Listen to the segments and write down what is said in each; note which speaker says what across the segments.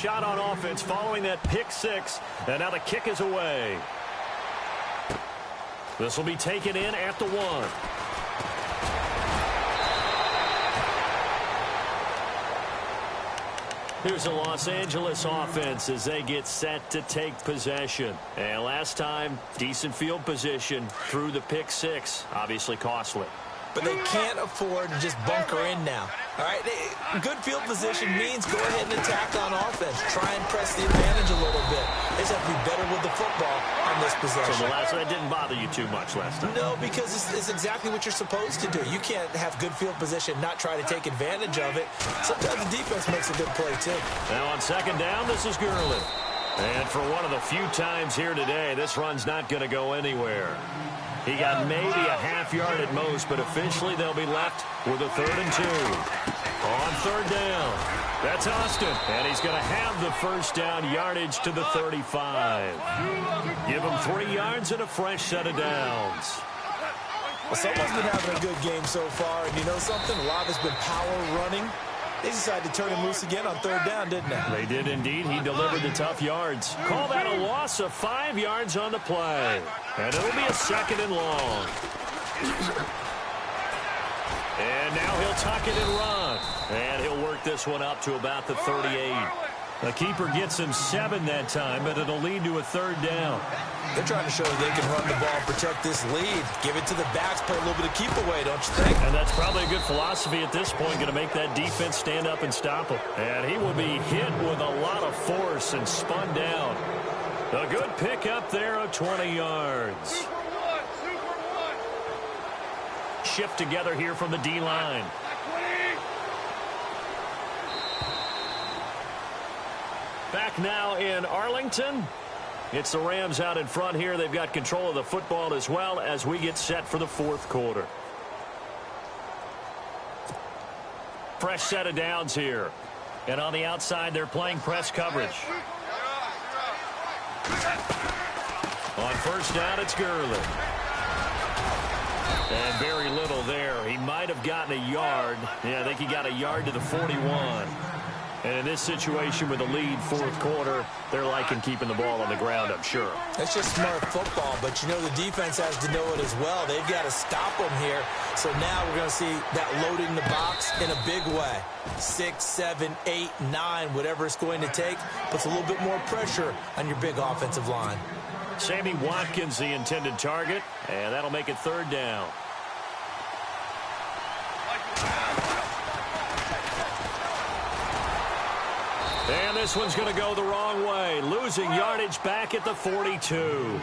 Speaker 1: shot on offense following that pick six. And now the kick is away. This will be taken in at the 1. Here's the Los Angeles offense as they get set to take possession. And last time, decent field position through the pick six. Obviously costly.
Speaker 2: But they can't afford to just bunker in now. All right, good field position means go ahead and attack on offense. Try and press the advantage a little bit. They just have to be better with the football on this possession.
Speaker 1: So the last one, that didn't bother you too much last time?
Speaker 2: No, because it's exactly what you're supposed to do. You can't have good field position, not try to take advantage of it. Sometimes the defense makes a good play, too.
Speaker 1: Now on second down, this is Gurley. And for one of the few times here today, this run's not going to go anywhere. He got maybe a half yard at most, but officially they'll be left with a 3rd and 2. On third down, that's Austin. And he's going to have the first down yardage to the 35. Give him 3 yards and a fresh set of downs.
Speaker 2: Well, someone's been having a good game so far, and you know something? A lot has been power running. They decided to turn him loose again on third down, didn't they?
Speaker 1: They did indeed. He delivered the tough yards. Call that a loss of 5 yards on the play. And it'll be a 2nd and long. And now he'll tuck it and run. And he'll work this one up to about the 38. The keeper gets him 7 that time, but it'll lead to a 3rd down.
Speaker 2: They're trying to show that they can run the ball and protect this lead. Give it to the backs, play a little bit of keep away, don't you think?
Speaker 1: And that's probably a good philosophy at this point, going to make that defense stand up and stop him. And he will be hit with a lot of force and spun down. A good pick up there of 20 yards. Shift together here from the D-line. Back now in Arlington. It's the Rams out in front here. They've got control of the football as well as we get set for the 4th quarter. Fresh set of downs here. And on the outside, they're playing press coverage. On first down, it's Gurley. And very little there. He might have gotten a yard. Yeah, I think he got a yard to the 41. And in this situation with the lead 4th quarter, they're liking keeping the ball on the ground, I'm sure.
Speaker 2: That's just smart football, but you know the defense has to know it as well. They've got to stop them here. So now we're going to see that loading the box in a big way. 6, 7, 8, 9, whatever it's going to take, puts a little bit more pressure on your big offensive line.
Speaker 1: Sammy Watkins, the intended target, and that'll make it 3rd down. And this one's going to go the wrong way. Losing yardage back at the 42.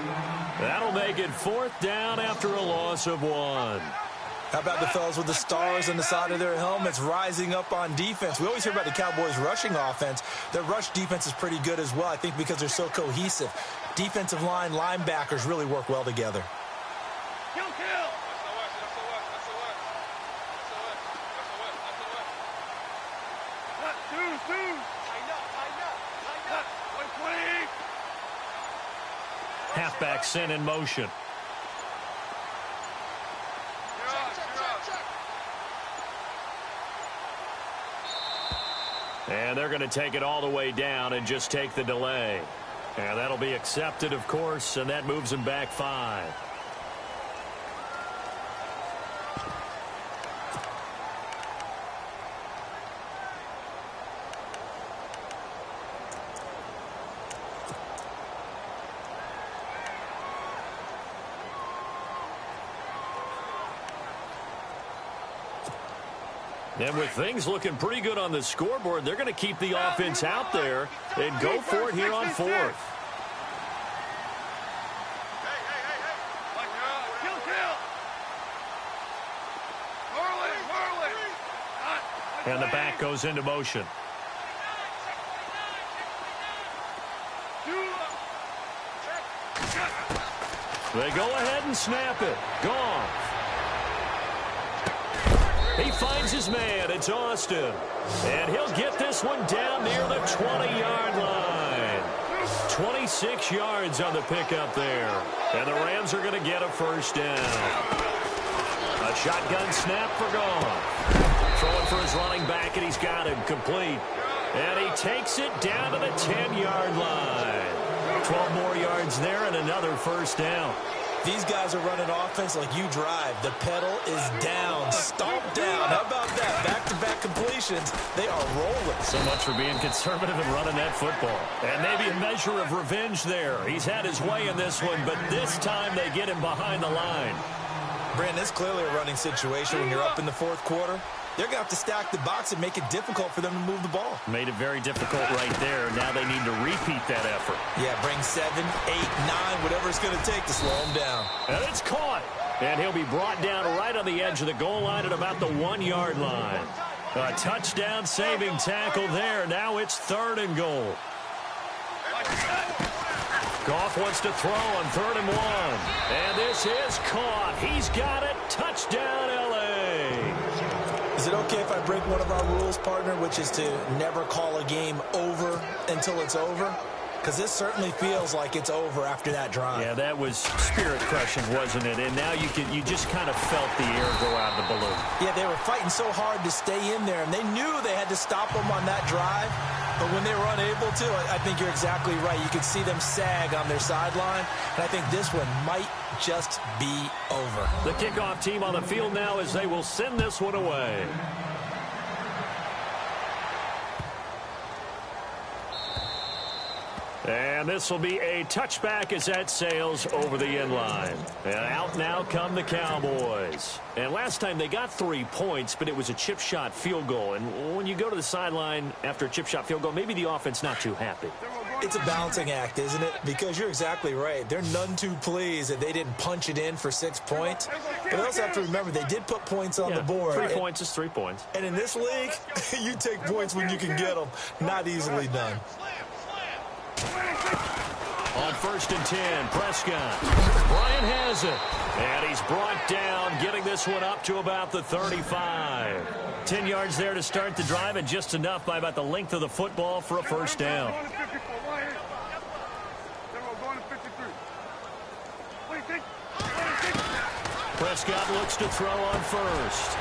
Speaker 1: That'll make it 4th down after a loss of 1.
Speaker 2: How about the fellas with the stars on the side of their helmets rising up on defense? We always hear about the Cowboys' rushing offense. Their rush defense is pretty good as well, I think, because they're so cohesive. Defensive line, linebackers really work well together.
Speaker 3: Kill.
Speaker 1: Halfback sent in motion. And they're going to take it all the way down and just take the delay. And that'll be accepted, of course, and that moves them back 5. And with things looking pretty good on the scoreboard, they're going to keep the offense out there and go for it here on 4th. And the back goes into motion. They go ahead and snap it. Gone. He finds his man. It's Austin. And he'll get this one down near the 20-yard line. 26 yards on the pickup there. And the Rams are going to get a first down. A shotgun snap for Goff. Throwing for his running back, and he's got him complete. And he takes it down to the 10-yard line. 12 more yards there and another first down.
Speaker 2: These guys are running offense like you drive. The pedal is down, stomped down. How about that? Back-to-back completions. They are rolling.
Speaker 1: So much for being conservative and running that football. And maybe a measure of revenge there. He's had his way in this one, but this time they get him behind the line.
Speaker 2: Brandon, it's clearly a running situation when you're up in the fourth quarter. They're going to have to stack the box and make it difficult for them to move the ball.
Speaker 1: Made it very difficult right there. Now they need to repeat that effort.
Speaker 2: Yeah, bring 7, 8, 9, whatever it's going to take to slow him down.
Speaker 1: And it's caught. And he'll be brought down right on the edge of the goal line at about the 1-yard line. A touchdown saving tackle there. Now it's 3rd and goal. Goff wants to throw on 3rd and 1. And this is caught. He's got it. Touchdown, L.A.
Speaker 2: Is it okay if I break one of our rules, partner, which is to never call a game over until it's over? Because this certainly feels like it's over after that drive.
Speaker 1: Yeah, that was spirit-crushing, wasn't it? And now you just kind of felt the air go out of the balloon.
Speaker 2: Yeah, they were fighting so hard to stay in there, and they knew they had to stop them on that drive. But when they were unable to, I think you're exactly right. You could see them sag on their sideline, and I think this one might just be over.
Speaker 1: The kickoff team on the field now as they will send this one away. And this will be a touchback as that sails over the end line. And out now come the Cowboys. And last time they got 3 points, but it was a chip shot field goal. And when you go to the sideline after a chip shot field goal, maybe the offense not too happy.
Speaker 2: It's a balancing act, isn't it? Because you're exactly right. They're none too pleased that they didn't punch it in for 6 points. But they also have to remember they did put points on the board.
Speaker 1: 3 points is 3 points.
Speaker 2: And in this league, you take points when you can get them. Not easily done.
Speaker 1: On 1st and 10, Prescott. Bryant has it. And he's brought down, getting this one up to about the 35. 10 yards there to start the drive, and just enough by about the length of the football for a first down. Prescott looks to throw on 1st.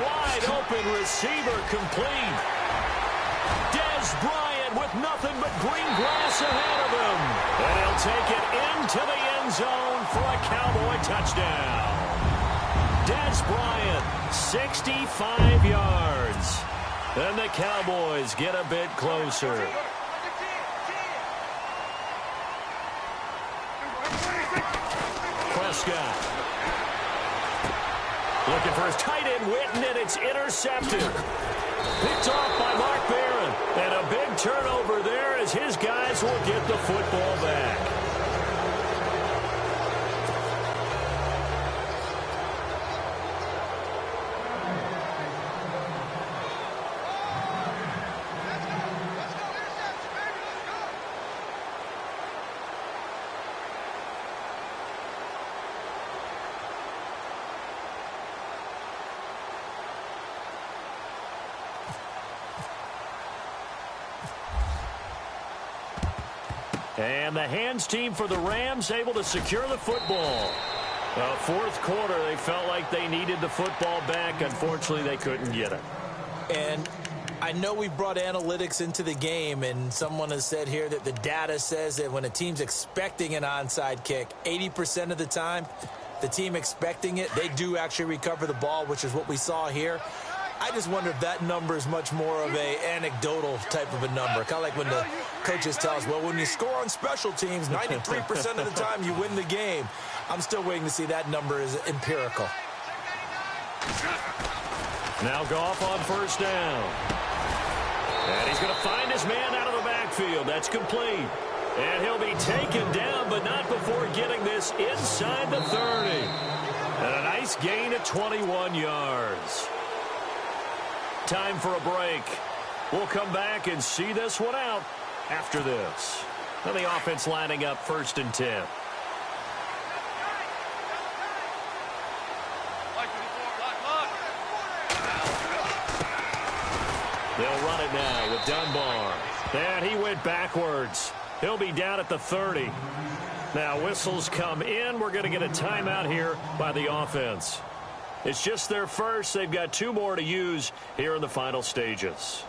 Speaker 1: Wide open receiver complete. Dez Bryant with nothing but green grass ahead of him. And he'll take it into the end zone for a Cowboy touchdown. Dez Bryant, 65 yards. And the Cowboys get a bit closer. Prescott. Looking for his tight end, Witten, and it's intercepted. Picked off by Mark Barron. And a big turnover there as his guys will get the football back. And the hands team for the Rams able to secure the football. Fourth quarter, they felt like they needed the football back. Unfortunately, they couldn't get it.
Speaker 2: And I know we brought analytics into the game, and someone has said here that the data says that when a team's expecting an onside kick, 80% of the time, the team expecting it, they do actually recover the ball, which is what we saw here. I just wonder if that number is much more of a anecdotal type of a number. Kind of like when the coaches tell us, well, when you score on special teams, 93% of the time you win the game. I'm still waiting to see that number is empirical.
Speaker 1: Now Goff on first down. And he's going to find his man out of the backfield. That's complete. And he'll be taken down, but not before getting this inside the 30. And a nice gain at 21 yards. Time for a break. We'll come back and see this one out after this. Now the offense lining up 1st and 10. They'll run it now with Dunbar. And he went backwards. He'll be down at the 30. Now whistles come in. We're going to get a timeout here by the offense. It's just their first. They've got 2 more to use here in the final stages.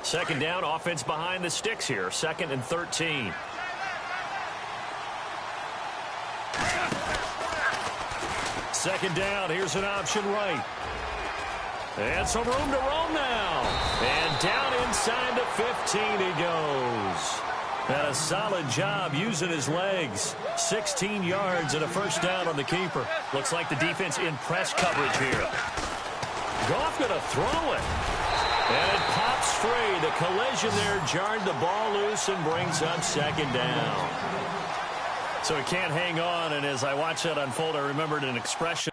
Speaker 1: Second down, offense behind the sticks here. 2nd and 13. Second down, here's an option right. And some room to roam now. And down inside the 15 he goes. And a solid job using his legs. 16 yards and a first down on the keeper. Looks like the defense in press coverage here. Goff going to throw it. And it pops free. The collision there jarred the ball loose and brings up second down. So he can't hang on, and as I watched that unfold, I remembered an expression.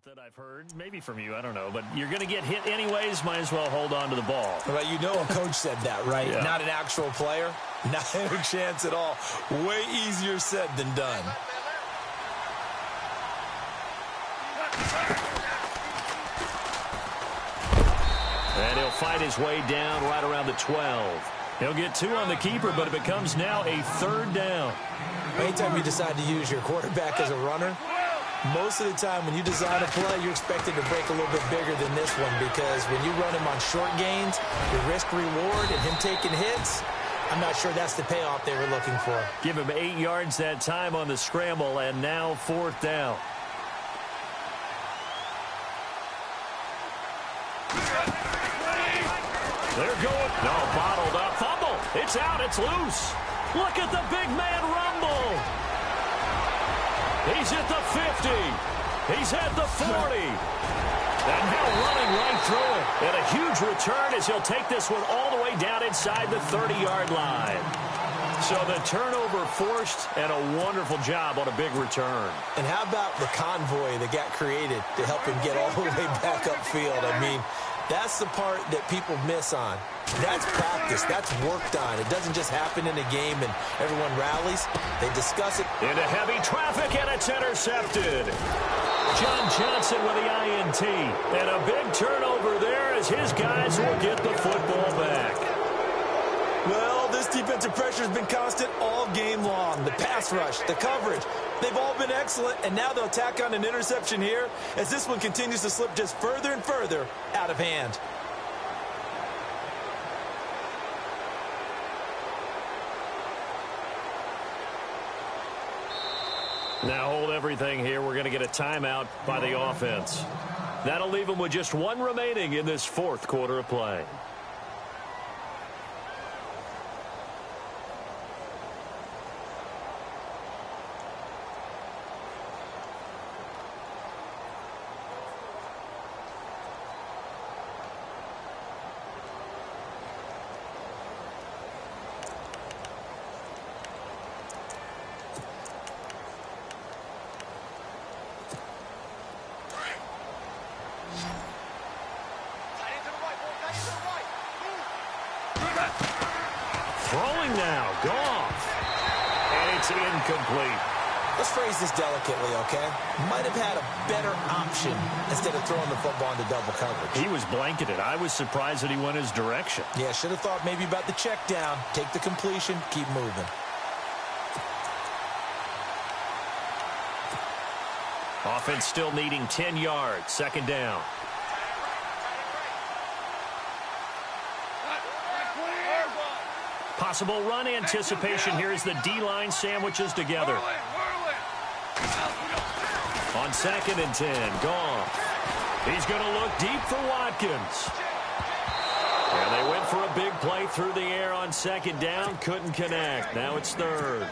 Speaker 1: That I've heard, maybe from you, I don't know, but you're going to get hit anyways, might as well hold on to the ball.
Speaker 2: Well, you know a coach said that, right?
Speaker 1: Yeah.
Speaker 2: Not an actual player, not a chance at all. Way easier said than done.
Speaker 1: And he'll fight his way down right around the 12. He'll get 2 on the keeper, but it becomes now a 3rd down.
Speaker 2: Anytime you decide to use your quarterback as a runner, most of the time when you design a play, you're expected to break a little bit bigger than this one, because when you run him on short gains, your risk-reward and him taking hits, I'm not sure that's the payoff they were looking for.
Speaker 1: Give him 8 yards that time on the scramble, and now 4th down. They're going. No, bottled up. Fumble. It's out. It's loose. Look at the big man rumble. He's at the 50. He's at the 40. And now running right through it. And a huge return as he'll take this one all the way down inside the 30-yard line. So the turnover forced, and a wonderful job on a big return.
Speaker 2: And how about the convoy that got created to help him get all the way back upfield? I mean, that's the part that people miss on. That's practice. That's worked on. It doesn't just happen in a game and everyone rallies. They discuss it.
Speaker 1: Into heavy traffic, and it's intercepted. John Johnson with the INT. And a big turnover there as his guys will get the football back.
Speaker 2: Well, this defensive pressure has been constant all game long. The pass rush, the coverage, they've all been excellent, and now they'll tack on an interception here as this one continues to slip just further and further out of hand.
Speaker 1: Now hold everything here. We're going to get a timeout by the offense. That'll leave them with just 1 remaining in this 4th quarter of play. Throwing now, Goff. And it's incomplete.
Speaker 2: Let's phrase this delicately, okay? Might have had a better option instead of throwing the football into double coverage.
Speaker 1: He was blanketed. I was surprised that he went his direction.
Speaker 2: Yeah, should have thought maybe about the check down. Take the completion, keep moving.
Speaker 1: Offense still needing 10 yards. 2nd down. Possible run anticipation here as the D-line sandwiches together. On 2nd and 10, Goff. He's going to look deep for Watkins. And they went for a big play through the air on 2nd down. Couldn't connect. Now it's 3rd.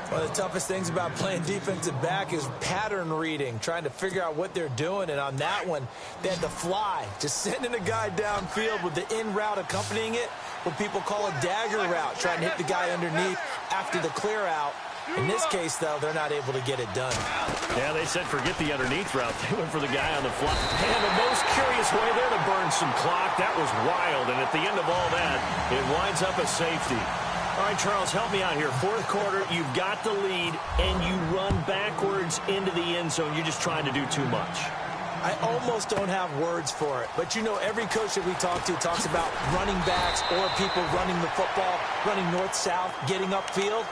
Speaker 2: One of the toughest things about playing defensive back is pattern reading, trying to figure out what they're doing. And on that one, they had to fly, just sending a guy downfield with the in route accompanying it, what people call a dagger route, trying to hit the guy underneath after the clear out. In this case, though, they're not able to get it done.
Speaker 1: Yeah, they said forget the underneath route. They went for the guy on the fly. And the most curious way there to burn some clock. That was wild. And at the end of all that, it winds up a safety. All right, Charles, help me out here. Fourth quarter, you've got the lead, and you run backwards into the end zone. You're just trying to do too much.
Speaker 2: I almost don't have words for it. But, you know, every coach that we talk to talks about running backs or people running the football, running north-south, getting upfield.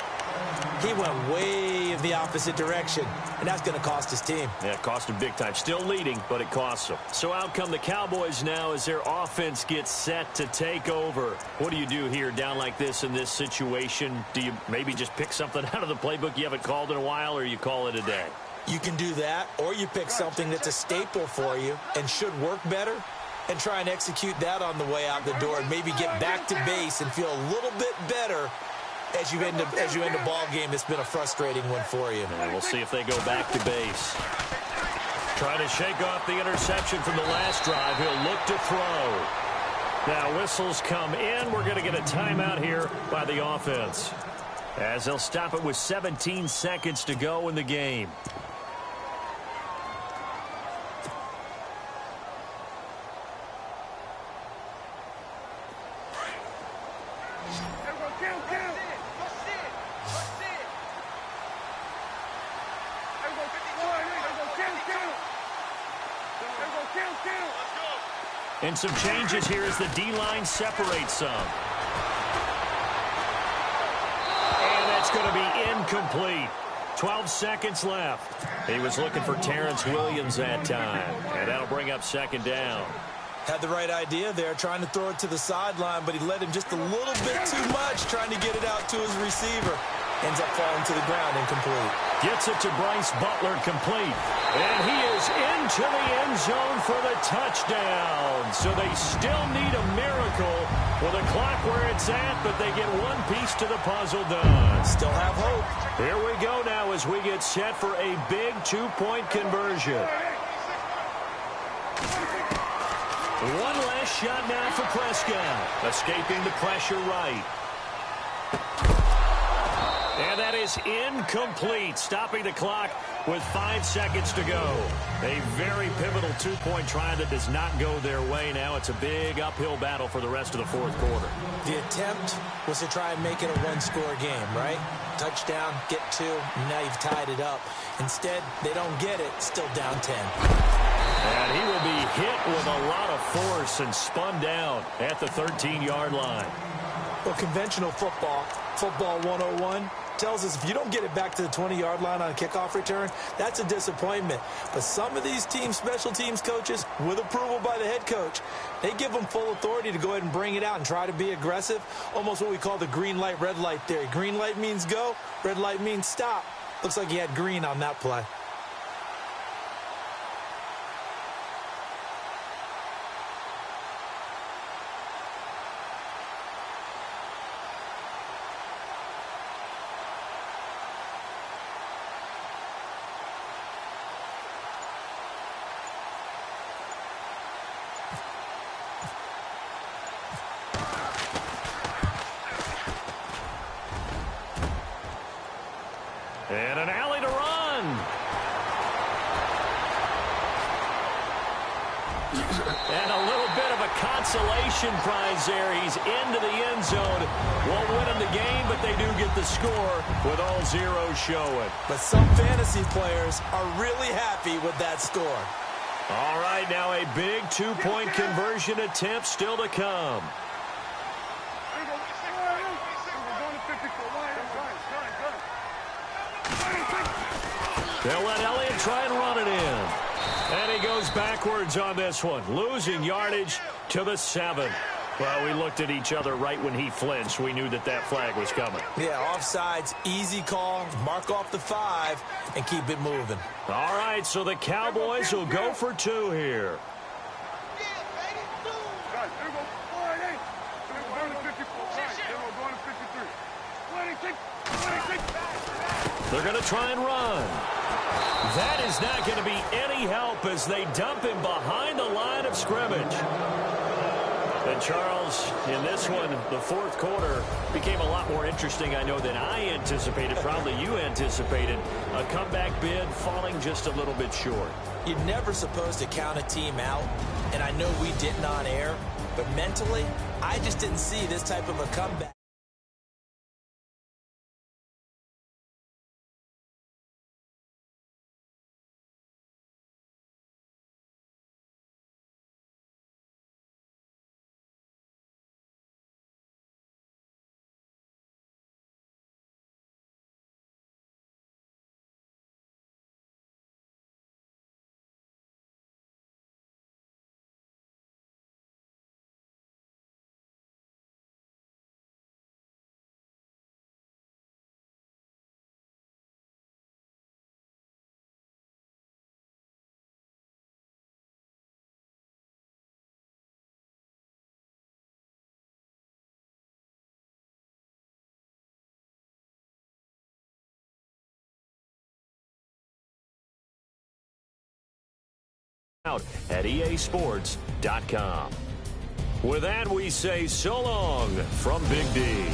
Speaker 2: He went way in the opposite direction, and that's going to cost his team.
Speaker 1: Yeah, it cost him big time. Still leading, but it costs him. So out come the Cowboys now as their offense gets set to take over. What do you do here down like this in this situation? Do you maybe just pick something out of the playbook you haven't called in a while, or you call it a day?
Speaker 2: You can do that, or you pick something that's a staple for you and should work better and try and execute that on the way out the door and maybe get back to base and feel a little bit better as you end a ball game that's been a frustrating one for you.
Speaker 1: And we'll see if they go back to base. Trying to shake off the interception from the last drive. He'll look to throw. Now whistles come in. We're going to get a timeout here by the offense, as they'll stop it with 17 seconds to go in the game. And some changes here as the D-line separates some. And that's going to be incomplete. 12 seconds left. He was looking for Terrence Williams that time. And that'll bring up second down.
Speaker 2: Had the right idea there, trying to throw it to the sideline, but he led him just a little bit too much, trying to get it out to his receiver. Ends up falling to the ground, incomplete.
Speaker 1: Gets it to Bryce Butler, complete. And he is into the end zone for the touchdown. So they still need a miracle with the clock where it's at, but they get one piece to the puzzle done.
Speaker 2: Still have hope.
Speaker 1: Here we go now as we get set for a big two-point conversion. One last shot now for Prescott. Escaping the pressure right. And that is incomplete, stopping the clock with 5 seconds to go. A very pivotal two-point try that does not go their way. Now it's a big uphill battle for the rest of the fourth quarter.
Speaker 2: The attempt was to try and make it a one-score game, right? Touchdown, get two, now you've tied it up. Instead, they don't get it, still down 10.
Speaker 1: And he will be hit with a lot of force and spun down at the 13-yard line.
Speaker 2: Well, conventional football 101, tells us if you don't get it back to the 20-yard line on a kickoff return, that's a disappointment. But some of these special teams coaches, with approval by the head coach, they give them full authority to go ahead and bring it out and try to be aggressive, almost what we call the green light, red light theory. Green light means go, red light means stop. Looks like he had green on that play.
Speaker 1: And an alley to run. And a little bit of a consolation prize there. He's into the end zone. Won't win him the game, but they do get the score with all zeros showing.
Speaker 2: But some fantasy players are really happy with that score.
Speaker 1: All right, now a big two-point conversion attempt still to come. They'll let Elliott try and run it in. And he goes backwards on this one, losing yardage to the 7. Well, we looked at each other right when he flinched. We knew that that flag was coming.
Speaker 2: Yeah, offsides, easy call, mark off the 5, and keep it moving.
Speaker 1: All right, so the Cowboys will go for 2 here. They're going to try and run. That is not going to be any help as they dump him behind the line of scrimmage. The And, Charles, in this one, the fourth quarter became a lot more interesting, I know, than I anticipated. Probably you anticipated. A comeback bid falling just a little bit short.
Speaker 2: You're never supposed to count a team out, and I know we didn't on air, but mentally, I just didn't see this type of a comeback.
Speaker 1: Out at easports.com. With that, we say so long from Big D.